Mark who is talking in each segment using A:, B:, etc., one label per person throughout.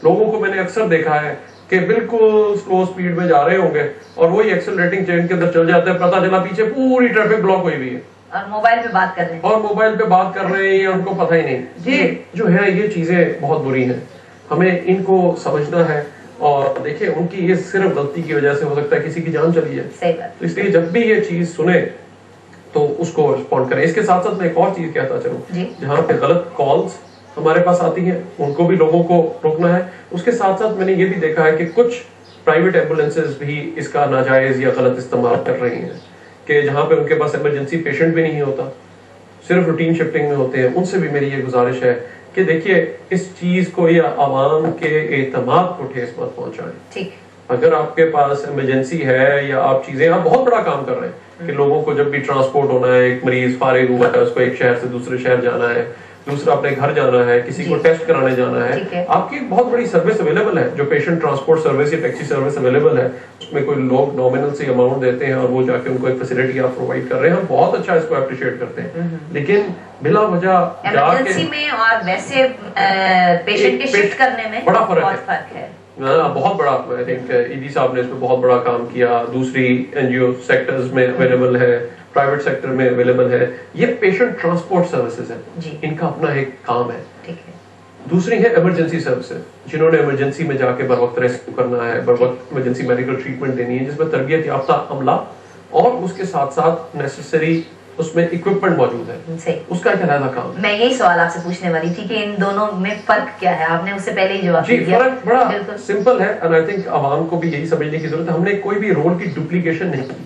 A: لوگوں کو میں نے اکثر دیکھا ہے کہ بالکل سلو سپیڈ میں جا رہے ہوں گے اور وہی ایکسلریٹنگ چین کے اندر چل جاتے ہیں، پتہ چلا پیچھے پوری ٹریفک بلاک ہوئی ہوئی ہے
B: اور موبائل پہ بات کر رہے ہیں
A: ان کو پتہ ہی نہیں. یہ جو ہے یہ چیزیں بہت بری ہیں، ہمیں ان کو سمجھنا ہے. اور دیکھیں ان کی یہ صرف غلطی کی وجہ سے ہو سکتا ہے کسی کی جان چلی جائے، تو اس لیے جب بھی یہ چیز سنیں تو اس کو رسپونڈ کریں. اس کے ساتھ ساتھ میں ایک اور چیز کہتا چلوں، جہاں پہ غلط کالز ہمارے پاس آتی ہیں ان کو بھی لوگوں کو روکنا ہے. اس کے ساتھ ساتھ میں نے یہ بھی دیکھا ہے کہ کچھ پرائیویٹ ایمبولینسز بھی اس کا ناجائز یا غلط استعمال کر رہی ہیں، کہ جہاں پہ ان کے پاس ایمرجنسی پیشنٹ بھی نہیں ہوتا، صرف روٹین شفٹنگ میں ہوتے ہیں. ان سے بھی میری یہ گزارش ہے کہ دیکھیے اس چیز کو یا عوام کے اعتماد کو ٹھیس مت پہنچائیں. اگر آپ کے پاس ایمرجنسی ہے یا آپ بہت بڑا کام کر رہے ہیں کہ لوگوں کو جب بھی ٹرانسپورٹ ہونا ہے، ایک مریض فارغ ہوا ہے، اس کو ایک شہر سے دوسرے شہر جانا ہے، دوسرا اپنے گھر جانا ہے، کسی کو ٹیسٹ کرانے جانا ہے، آپ کی بہت بڑی سروس اویلیبل ہے. جو پیشنٹ ٹرانسپورٹ سروس یا ٹیکسی سروس اویلیبل ہے اس میں کوئی لوگ نامنل سی اماؤنٹ دیتے ہیں اور وہ جا کے ان کو ایک فیسلٹی آپ پرووائڈ کر رہے ہیں. ہم بہت اچھا اس کو اپریشیٹ کرتے ہیں، لیکن بلا وجہ
B: ایمرجنسی میں اور ویسے پیشنٹ کے شفٹ کرنے میں
A: بڑا فرق ہے. بہت بڑا آئی تھنک ایڈی صاحب نے اس میں بہت بڑا کام کیا. دوسری این جی او سیکٹرز میں اویلیبل ہے، پرائیویٹ سیکٹر میں اویلیبل ہے. یہ پیشنٹ ٹرانسپورٹ سروسز ہیں، ان کا اپنا ایک کام ہے. دوسری ہے ایمرجنسی سروسز، جنہوں نے ایمرجنسی میں جا کے بر وقت ریسکیو کرنا ہے، بر وقت ایمرجنسی میڈیکل ٹریٹمنٹ دینی ہے، جس میں تربیت یافتہ عملہ اور اس کے ساتھ ساتھ نیسیسری اس میں اکوپمنٹ موجود ہے. اس کا ایک علیحدہ کام ہے.
B: میں یہی سوال آپ سے پوچھنے والی تھی کہ ان دونوں میں فرق کیا ہے، آپ نے اس سے پہلے ہی جواب دیا.
A: فرق بڑا سمپل ہے، اور آئی تھنک عوام کو بھی یہی سمجھنے کی ضرورت ہے. ہم نے کوئی بھی رول کی ڈپلیکیشن نہیں کی.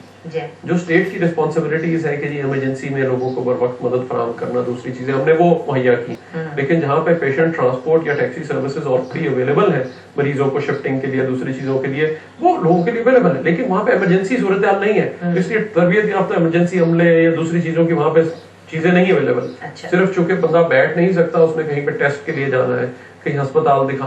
A: جو اسٹیٹ کی ریسپانسبلٹیز ہے کہ جی ایمرجنسی میں لوگوں کو بر وقت مدد فراہم کرنا، دوسری چیزیں ہم نے وہ مہیا کی. لیکن جہاں پہ پیشنٹ ٹرانسپورٹ یا ٹیکسی سروسز آلریڈی اویلیبل ہیں مریضوں کو شفٹنگ کے لیے، دوسری چیزوں کے لیے، وہ لوگوں کے لیے اویلیبل ہے، لیکن وہاں پہ ایمرجنسی صورتحال نہیں ہے. اس لیے تربیت یافتہ ایمرجنسی عملے یا دوسری چیزوں کی وہاں پہ چیزیں نہیں اویلیبل. صرف چونکہ بندہ بیٹھ نہیں سکتا، اس نے کہیں پہ ٹیسٹ کے لیے جانا ہے، کہیں ہسپتال دکھانا